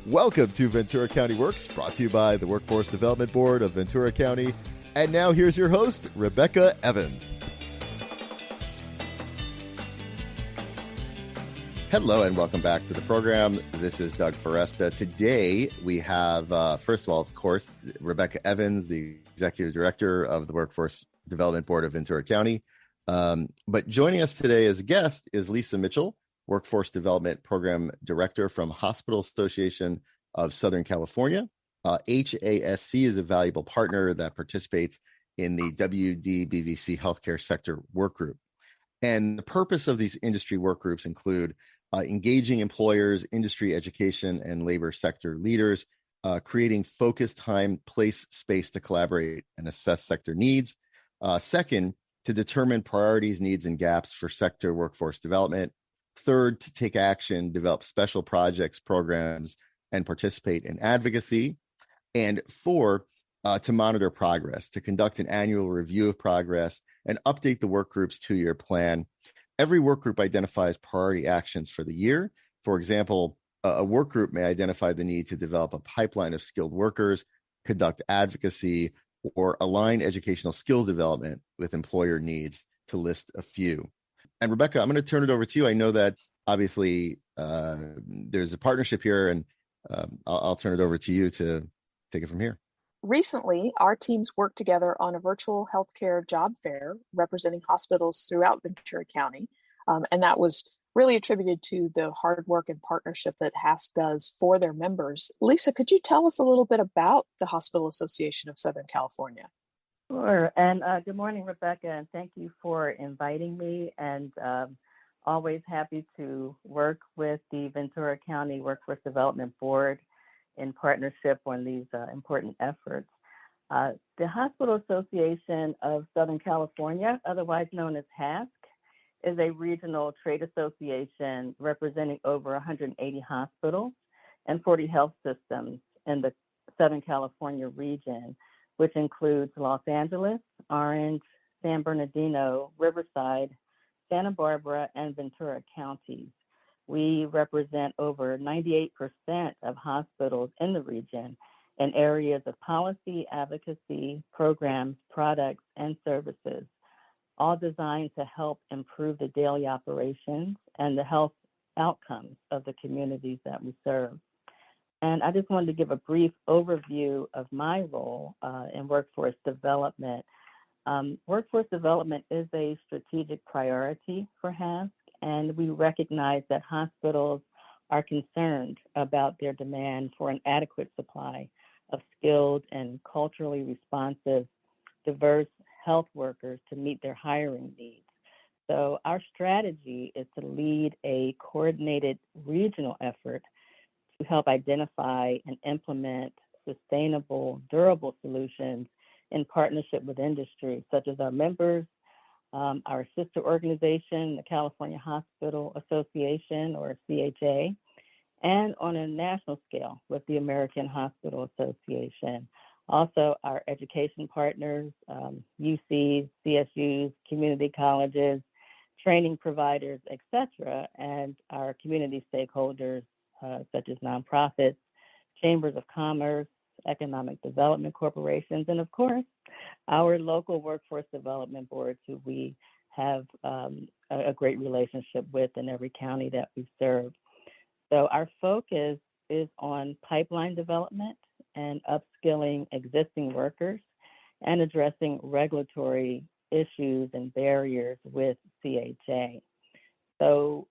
Welcome to Ventura County Works, brought to you by the Workforce Development Board of Ventura County. And now here's your host, Rebecca Evans. Hello and welcome back to the program. This is Doug Foresta. Today we have, first of all, of course, Rebecca Evans, the Executive Director of the Workforce Development Board of Ventura County. But joining us today as a guest is Lisa Mitchell, Workforce Development Program Director from Hospital Association of Southern California. HASC is a valuable partner that participates in the WDBVC Healthcare Sector Workgroup. And the purpose of these industry workgroups include engaging employers, industry education, and labor sector leaders, creating focused time, place, space to collaborate and assess sector needs. Second, to determine priorities, needs, and gaps for sector workforce development. Third, to take action, develop special projects, programs, and participate in advocacy. And four, to monitor progress, to conduct an annual review of progress and update the work group's 2-year plan. Every work group identifies priority actions for the year. For example, a work group may identify the need to develop a pipeline of skilled workers, conduct advocacy, or align educational skill development with employer needs, to list a few. And Rebecca, I'm going to turn it over to you. I know that obviously there's a partnership here, and I'll turn it over to you to take it from here. Recently, our teams worked together on a virtual healthcare job fair representing hospitals throughout Ventura County. And that was really attributed to the hard work and partnership that HASC does for their members. Lisa, could you tell us a little bit about the Hospital Association of Southern California? Sure. And good morning, Rebecca, and thank you for inviting me. And always happy to work with the Ventura County Workforce Development Board in partnership on these important efforts. The Hospital Association of Southern California, otherwise known as HASC, is a regional trade association representing over 180 hospitals and 40 health systems in the Southern California region, which includes Los Angeles, Orange, San Bernardino, Riverside, Santa Barbara, and Ventura counties. We represent over 98% of hospitals in the region in areas of policy, advocacy, programs, products, and services, all designed to help improve the daily operations and the health outcomes of the communities that we serve. And I just wanted to give a brief overview of my role in workforce development. Workforce development is a strategic priority for HASC, and we recognize that hospitals are concerned about their demand for an adequate supply of skilled and culturally responsive, diverse health workers to meet their hiring needs. So our strategy is to lead a coordinated regional effort to help identify and implement sustainable, durable solutions in partnership with industry, such as our members, our sister organization, the California Hospital Association, or CHA, and on a national scale with the American Hospital Association. Also, our education partners, UCs, CSUs, community colleges, training providers, etc., and our community stakeholders, such as nonprofits, chambers of commerce, economic development corporations, and of course, our local workforce development boards, who we have a great relationship with in every county that we serve. So our focus is on pipeline development and upskilling existing workers and addressing regulatory issues and barriers with CHA. So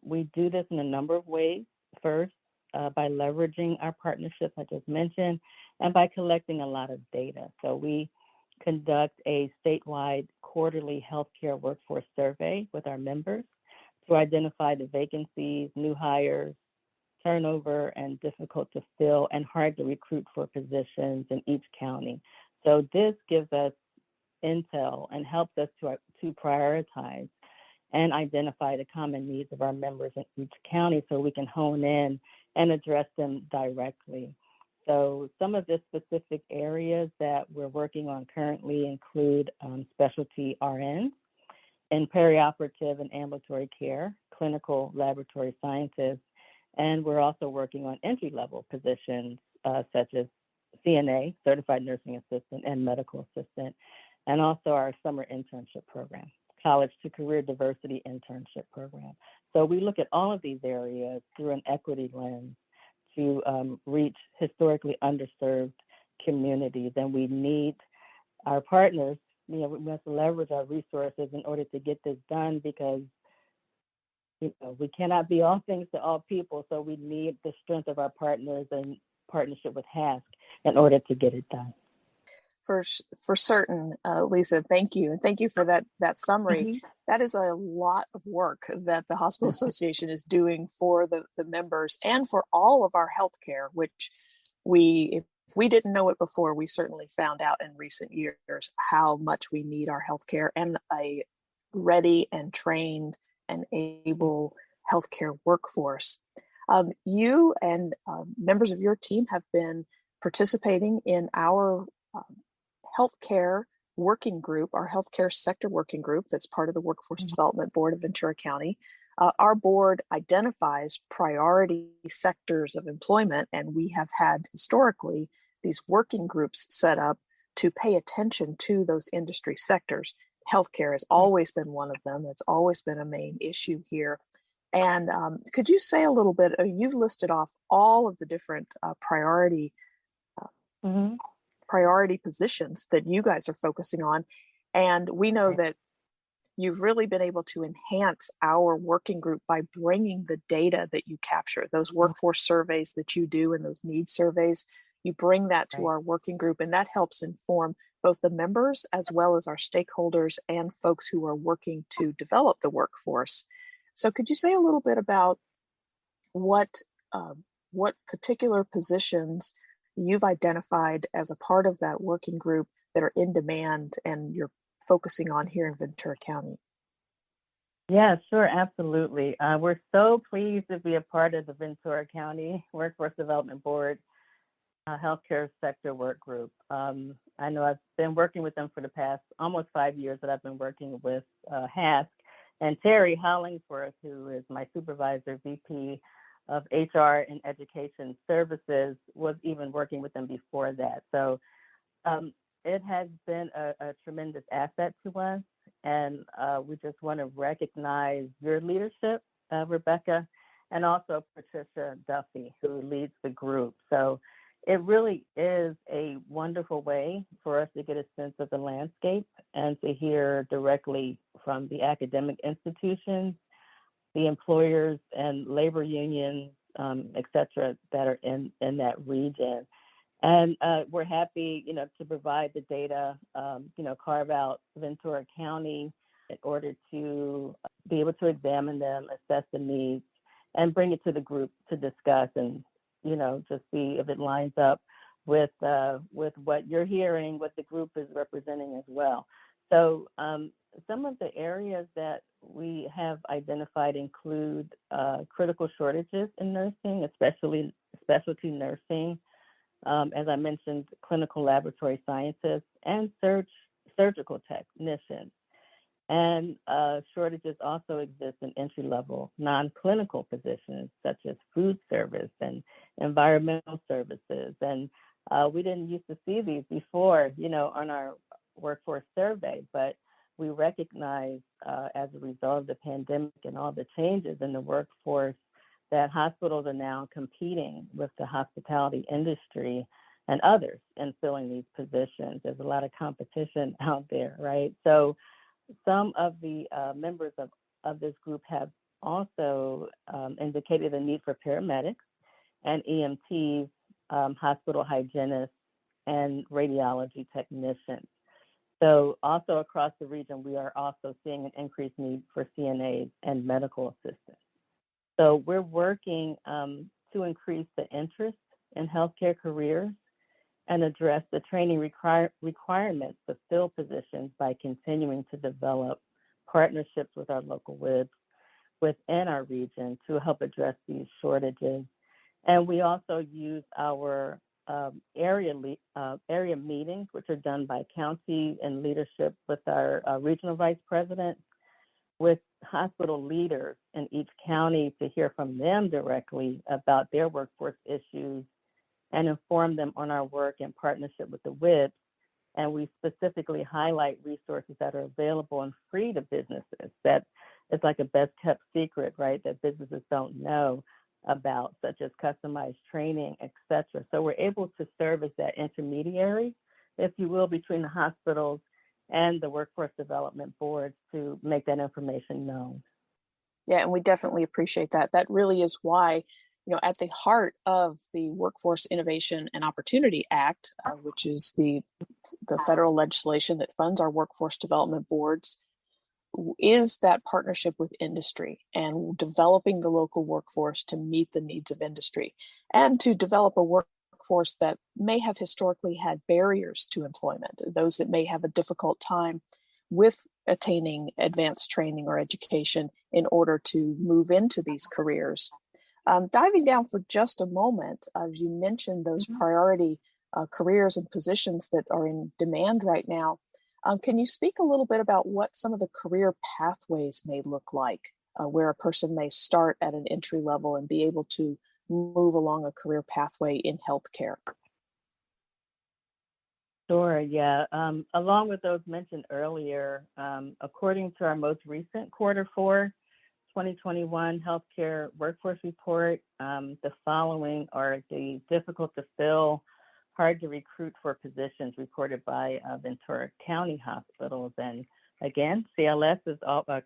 we do this in a number of ways. First, by leveraging our partnerships I just mentioned, and by collecting a lot of data. So we conduct a statewide quarterly healthcare workforce survey with our members to identify the vacancies, new hires, turnover, and difficult to fill and hard to recruit for positions in each county. So this gives us intel and helps us to prioritize and identify the common needs of our members in each county so we can hone in and address them directly. So some of the specific areas that we're working on currently include specialty RNs in perioperative and ambulatory care, clinical laboratory scientists, And we're also working on entry-level positions such as CNA, Certified Nursing Assistant, and Medical Assistant, and also our summer internship program, College to Career Diversity Internship Program. So we look at all of these areas through an equity lens to reach historically underserved communities, and we need our partners. We must leverage our resources in order to get this done, because we cannot be all things to all people. So we need the strength of our partners and partnership with HASC in order to get it done. For certain, Lisa, thank you. And thank you for that summary. Mm-hmm. That is a lot of work that the Hospital Association is doing for the members and for all of our healthcare, which if we didn't know it before, we certainly found out in recent years how much we need our healthcare and a ready and trained and able healthcare workforce. You and members of your team have been participating in our healthcare working group, our healthcare sector working group that's part of the Workforce Development Board of Ventura County. Our board identifies priority sectors of employment, and we have had historically these working groups set up to pay attention to those industry sectors. Healthcare has always been one of them. It's always been a main issue here. And could you say a little bit, you listed off all of the different priority positions that you guys are focusing on. And we know that you've really been able to enhance our working group by bringing the data that you capture, those workforce surveys that you do and those needs surveys, you bring that to our working group, and that helps inform both the members as well as our stakeholders and folks who are working to develop the workforce. So could you say a little bit about what particular positions you've identified as a part of that working group that are in demand and you're focusing on here in Ventura County? Yeah, sure, absolutely. We're so pleased to be a part of the Ventura County Workforce Development Board Healthcare Sector Work Group. I know I've been working with them for the past almost 5 years that I've been working with HASC, and Terry Hollingsworth, who is my supervisor, VP of HR and Education Services, was even working with them before that. So it has been a tremendous asset to us, and we just want to recognize your leadership, Rebecca, and also Patricia Duffy, who leads the group. So it really is a wonderful way for us to get a sense of the landscape and to hear directly from the academic institutions, the employers and labor unions, et cetera, that are in that region. And we're happy, to provide the data, carve out Ventura County in order to be able to examine them, assess the needs, and bring it to the group to discuss and, just see if it lines up with what you're hearing, what the group is representing as well. So some of the areas that we have identified include critical shortages in nursing, especially specialty nursing. As I mentioned, clinical laboratory scientists and surgical technicians. And shortages also exist in entry-level non-clinical positions, such as food service and environmental services. And we didn't used to see these before, on our workforce survey, but we recognize as a result of the pandemic and all the changes in the workforce that hospitals are now competing with the hospitality industry and others in filling these positions. There's a lot of competition out there, right? So some of the members of this group have also indicated a need for paramedics and EMTs, hospital hygienists, and radiology technicians. So also across the region, we are also seeing an increased need for CNAs and medical assistants. So we're working to increase the interest in healthcare careers and address the training requirements to fill positions by continuing to develop partnerships with our local WIBs within our region to help address these shortages. And we also use our area meetings, which are done by county and leadership with our regional vice president, with hospital leaders in each county to hear from them directly about their workforce issues and inform them on our work in partnership with the WIPs. And we specifically highlight resources that are available and free to businesses. That is like a best kept secret, right? That businesses don't know about, such as customized training, et cetera. So we're able to serve as that intermediary, if you will, between the hospitals and the workforce development boards to make that information known. Yeah, and we definitely appreciate that. That really is why, at the heart of the Workforce Innovation and Opportunity Act, which is the federal legislation that funds our workforce development boards, is that partnership with industry and developing the local workforce to meet the needs of industry and to develop a workforce that may have historically had barriers to employment, those that may have a difficult time with attaining advanced training or education in order to move into these careers. Diving down for just a moment, you mentioned those priority careers and positions that are in demand right now. Can you speak a little bit about what some of the career pathways may look like, where a person may start at an entry level and be able to move along a career pathway in healthcare? Sure, yeah. Along with those mentioned earlier, according to our most recent quarter 4 2021 healthcare workforce report, the following are the difficult to fill, hard to recruit for positions reported by Ventura County hospitals. And again, CLS is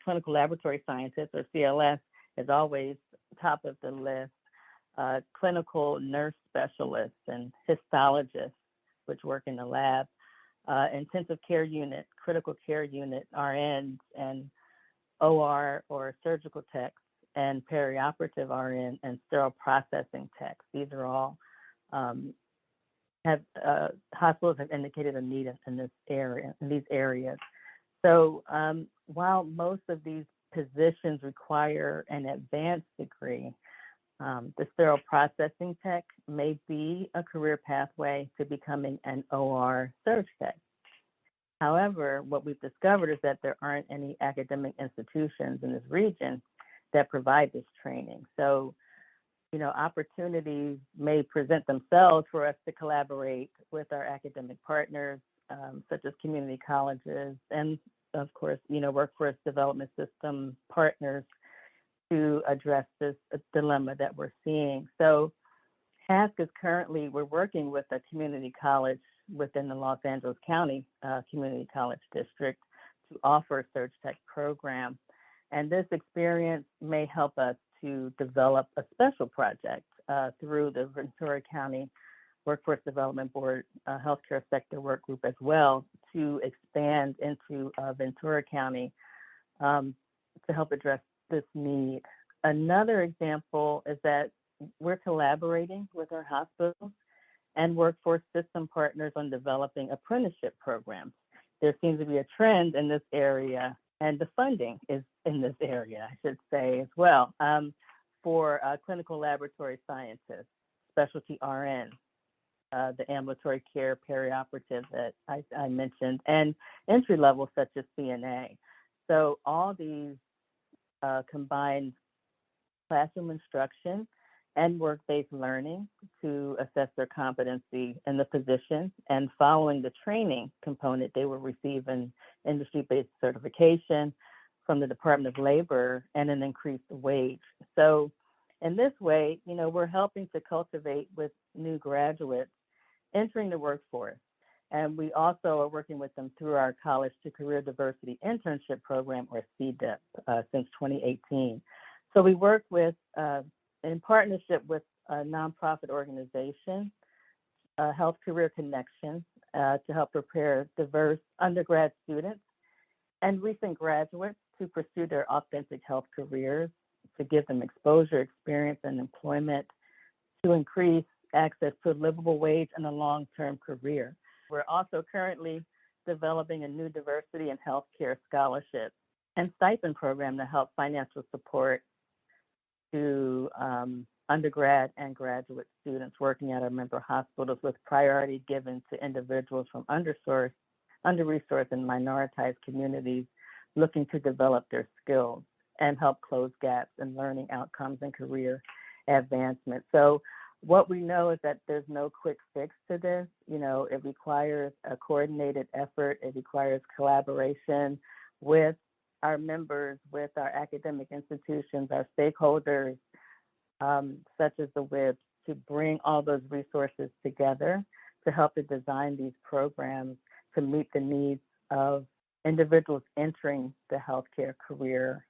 clinical laboratory scientist, or CLS, is always top of the list. Clinical nurse specialists and histologists, which work in the lab, intensive care unit, critical care unit, RNs, and OR or surgical techs, and perioperative RN and sterile processing techs. These are all hospitals have indicated a need in this area, in these areas. So while most of these positions require an advanced degree, the sterile processing tech may be a career pathway to becoming an OR surg tech. However, what we've discovered is that there aren't any academic institutions in this region that provide this training. So, opportunities may present themselves for us to collaborate with our academic partners, such as community colleges and, of course, workforce development system partners to address this dilemma that we're seeing. So HASC is we're working with a community college within the Los Angeles County Community College District to offer a Surg Tech program. And this experience may help us to develop a special project through the Ventura County Workforce Development Board Healthcare Sector Workgroup as well, to expand into Ventura County to help address this need. Another example is that we're collaborating with our hospitals and workforce system partners on developing apprenticeship programs. There seems to be a trend in this area, and the funding is in this area, I should say, as well, for clinical laboratory scientists, specialty RN, the ambulatory care perioperative that I mentioned, and entry level such as CNA. So all these combined classroom instruction and work-based learning to assess their competency in the position, and following the training component, they will receive an industry-based certification from the Department of Labor and an increased wage. So in this way, we're helping to cultivate with new graduates entering the workforce. And we also are working with them through our College to Career Diversity Internship Program, or CDIP, since 2018. So we work with, in partnership with a nonprofit organization, Health Career Connection, to help prepare diverse undergrad students and recent graduates to pursue their authentic health careers, to give them exposure, experience, and employment, to increase access to a livable wage and a long-term career. We're also currently developing a new diversity in healthcare scholarship and stipend program to help financial support to undergrad and graduate students working at our member hospitals, with priority given to individuals from under-resourced and minoritized communities looking to develop their skills and help close gaps in learning outcomes and career advancement. So what we know is that there's no quick fix to this. It requires a coordinated effort. It requires collaboration with our members, with our academic institutions, our stakeholders, such as the WIBs, to bring all those resources together to help to design these programs to meet the needs of individuals entering the healthcare career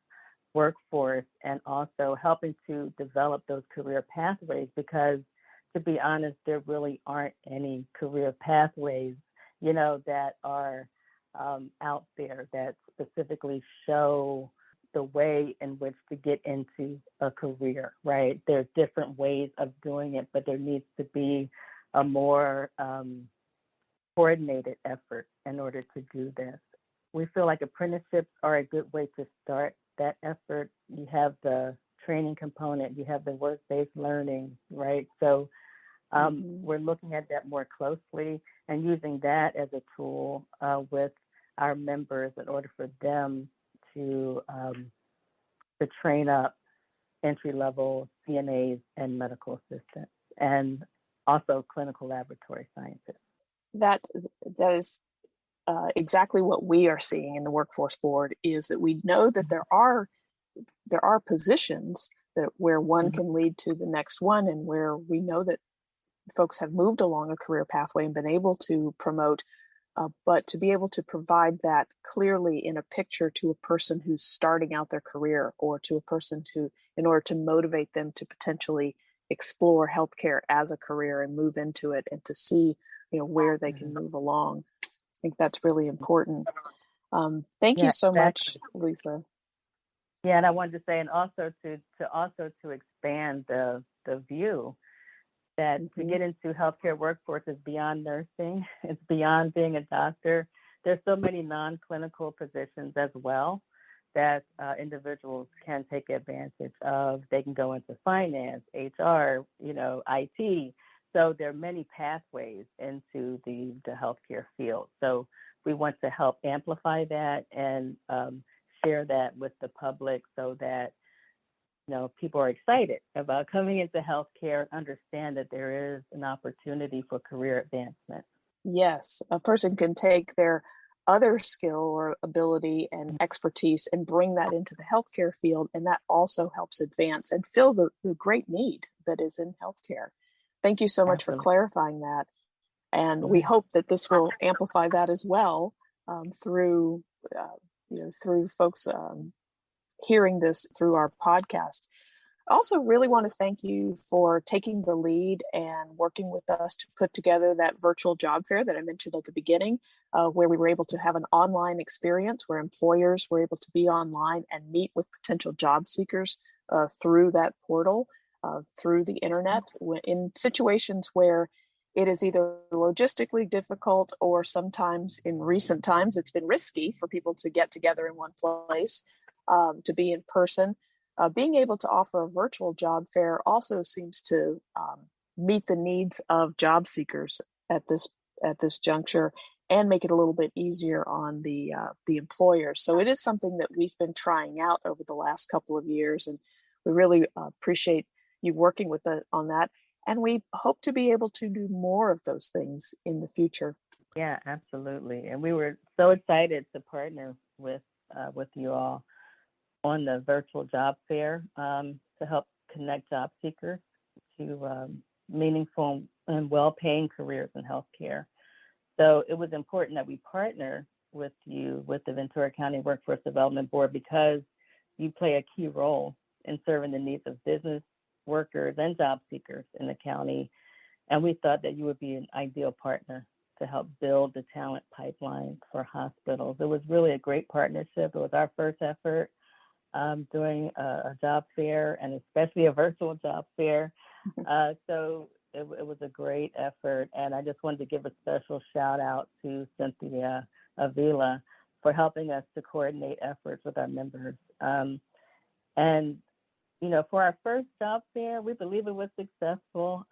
workforce, and also helping to develop those career pathways, because to be honest, there really aren't any career pathways, that are out there that specifically show the way in which to get into a career, right? There are different ways of doing it, but there needs to be a more coordinated effort in order to do this. We feel like apprenticeships are a good way to start that effort. You have the training component, you have the work-based learning, right? So we're looking at that more closely and using that as a tool with our members in order for them to train up entry-level CNAs and medical assistants, and also clinical laboratory scientists. That is exactly what we are seeing in the Workforce Board, is that we know that there are positions that where one can lead to the next one, and where we know that folks have moved along a career pathway and been able to promote, but to be able to provide that clearly in a picture to a person who's starting out their career, or to a person who, in order to motivate them to potentially explore healthcare as a career and move into it, and to see, where they can move along. I think that's really important. Thank you so much, Lisa. Yeah, and I wanted to say, and also to expand the view that to get into healthcare workforce is beyond nursing. It's beyond being a doctor. There's so many non-clinical positions as well that individuals can take advantage of. They can go into finance, HR, IT. So there are many pathways into the healthcare field. So we want to help amplify that and share that with the public, so that people are excited about coming into healthcare and understand that there is an opportunity for career advancement. Yes, a person can take their other skill or ability and expertise and bring that into the healthcare field, and that also helps advance and fill the great need that is in healthcare. Thank you so much for clarifying that. And we hope that this will amplify that as well through folks hearing this through our podcast. I also really want to thank you for taking the lead and working with us to put together that virtual job fair that I mentioned at the beginning, where we were able to have an online experience where employers were able to be online and meet with potential job seekers through that portal, through the internet, in situations where it is either logistically difficult, or sometimes in recent times it's been risky for people to get together in one place, to be in person. Being able to offer a virtual job fair also seems to meet the needs of job seekers at this juncture, and make it a little bit easier on the employers. So it is something that we've been trying out over the last couple of years, and we really appreciate you working with us on that. And we hope to be able to do more of those things in the future. Yeah, absolutely. And we were so excited to partner with you all on the virtual job fair to help connect job seekers to meaningful and well-paying careers in healthcare. So it was important that we partner with you, with the Ventura County Workforce Development Board, because you play a key role in serving the needs of business workers and job seekers in the county. And we thought that you would be an ideal partner to help build the talent pipeline for hospitals. It was really a great partnership. It was our first effort doing a job fair, and especially a virtual job fair. So it was a great effort. And I just wanted to give a special shout out to Cynthia Avila for helping us to coordinate efforts with our members. And for our first job fair, we believe it was successful.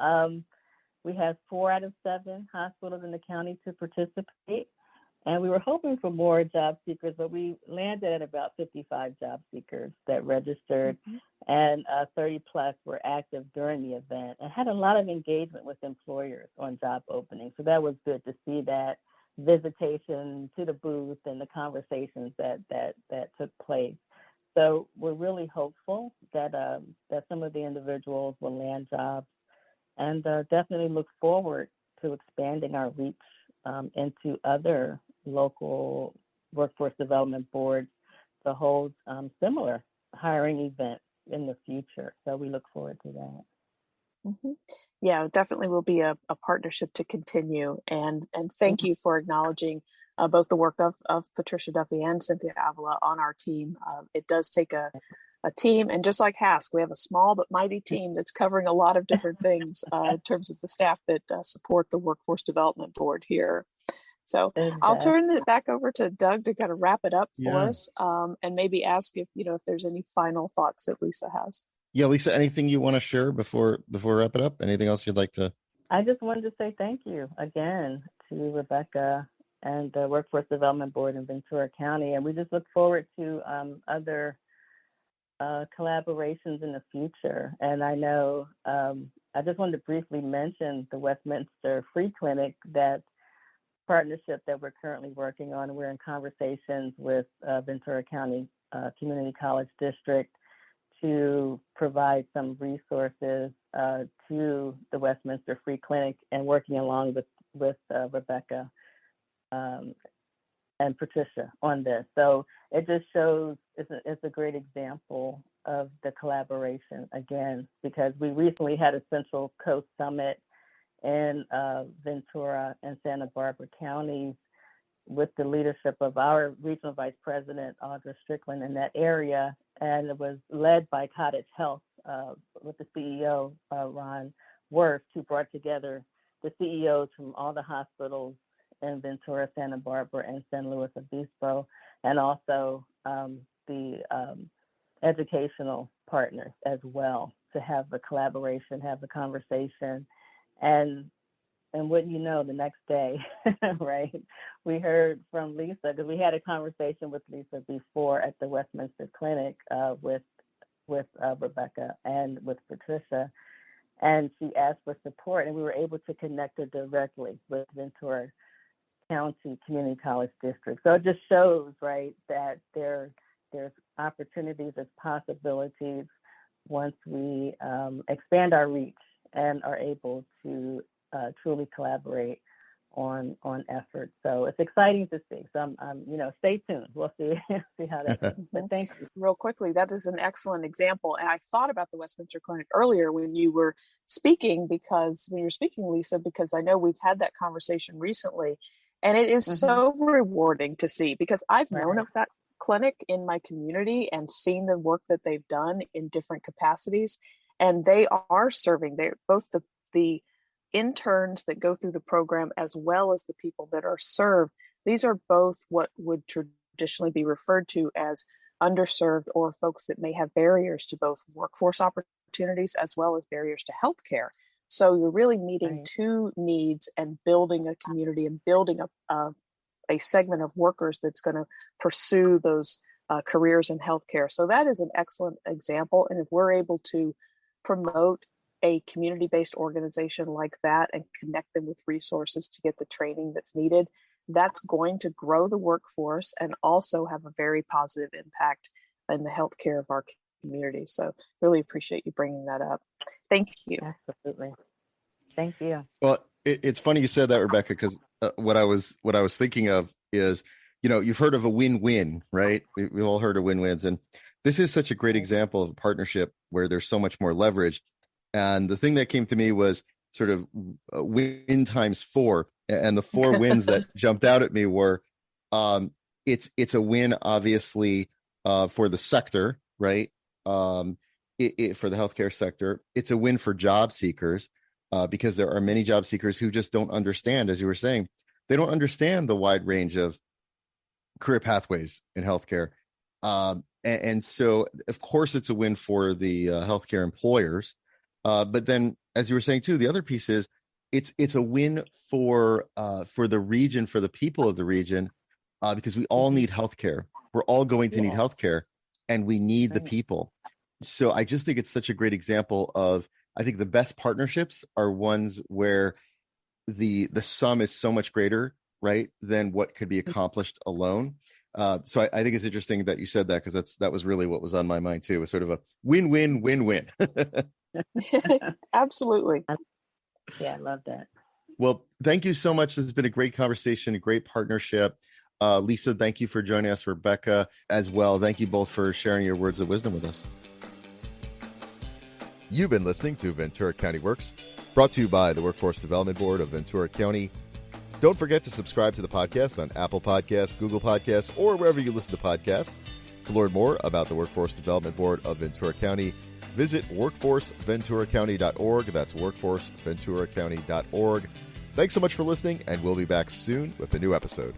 We had 4 out of 7 hospitals in the county to participate. And we were hoping for more job seekers, but we landed at about 55 job seekers that registered, and 30 plus were active during the event and had a lot of engagement with employers on job openings. So that was good to see that visitation to the booth and the conversations that took place. So we're really hopeful that that some of the individuals will land jobs, and definitely look forward to expanding our reach into other local workforce development boards to hold similar hiring events in the future. So we look forward to that. Yeah, definitely will be a partnership to continue. And thank you for acknowledging both the work of Patricia Duffy and Cynthia Avila on our team. It does take a team, and just like HASC, we have a small but mighty team that's covering a lot of different things in terms of the staff that support the Workforce Development Board here. So I'll turn it back over to Doug to kind of wrap it up for us, and maybe ask if there's any final thoughts that Lisa has. Yeah, Lisa, anything you want to share before we wrap it up? Anything else you'd like to? I just wanted to say thank you again to Rebecca and the Workforce Development Board in Ventura County, and we just look forward to other collaborations in the future. And I know I just wanted to briefly mention the Westminster Free Clinic, that partnership that we're currently working on. We're in conversations with Ventura County Community College District to provide some resources to the Westminster Free Clinic, and working along with Rebecca and Patricia on this. So it just shows it's a great example of the collaboration again, because we recently had a Central Coast Summit in Ventura and Santa Barbara counties with the leadership of our regional vice president, Audra Strickland, in that area. And it was led by Cottage Health with the CEO, Ron Worth, who brought together the CEOs from all the hospitals in Ventura, Santa Barbara, and San Luis Obispo, and also the educational partners as well, to have the collaboration, have the conversation. And wouldn't you know, the next day, right, we heard from Lisa, because we had a conversation with Lisa before at the Westminster Clinic with Rebecca and with Patricia, and she asked for support, and we were able to connect her directly with Ventura County Community College District. So it just shows, right, that there's opportunities, there's possibilities once we expand our reach and are able to truly collaborate on efforts. So it's exciting to see. So I'm stay tuned. We'll see how that goes. But thank you. Real quickly, that is an excellent example. And I thought about the Westminster Clinic earlier when you were speaking, Lisa, because I know we've had that conversation recently, and it is so rewarding to see, because I've known of that clinic in my community and seen the work that they've done in different capacities. And they are serving, they're both the interns that go through the program as well as the people that are served. These are both what would traditionally be referred to as underserved, or folks that may have barriers to both workforce opportunities as well as barriers to healthcare. So you're really meeting two needs and building a community and building a segment of workers that's going to pursue those careers in healthcare. So that is an excellent example. And if we're able to promote a community-based organization like that and connect them with resources to get the training that's needed, that's going to grow the workforce and also have a very positive impact in the healthcare of our community. So really appreciate you bringing that up. Thank you. Absolutely. Thank you. Well, it's funny you said that, Rebecca, because what I was thinking of is, you've heard of a win-win, right? We've all heard of win-wins, and this is such a great example of a partnership where there's so much more leverage. And the thing that came to me was sort of win times 4, and the 4 wins that jumped out at me were, it's a win, obviously, for the sector, right? For the healthcare sector. It's a win for job seekers, because there are many job seekers who just don't understand, as you were saying, they don't understand the wide range of career pathways in healthcare. And so, of course, it's a win for the healthcare employers. But then, as you were saying, too, the other piece is it's a win for the region, for the people of the region, because we all need healthcare. We're all going to need healthcare, and we need the people. So I just think it's such a great example of, I think the best partnerships are ones where the sum is so much greater, right, than what could be accomplished alone. So I think it's interesting that you said that, because that was really what was on my mind too. It was sort of a win-win-win-win. Absolutely. Yeah, I love that. Well, thank you so much. This has been a great conversation, a great partnership. Lisa, thank you for joining us. Rebecca as well. Thank you both for sharing your words of wisdom with us. You've been listening to Ventura County Works, brought to you by the Workforce Development Board of Ventura County. Don't forget to subscribe to the podcast on Apple Podcasts, Google Podcasts, or wherever you listen to podcasts. To learn more about the Workforce Development Board of Ventura County, visit workforceventuracounty.org. That's workforceventuracounty.org. Thanks so much for listening, and we'll be back soon with a new episode.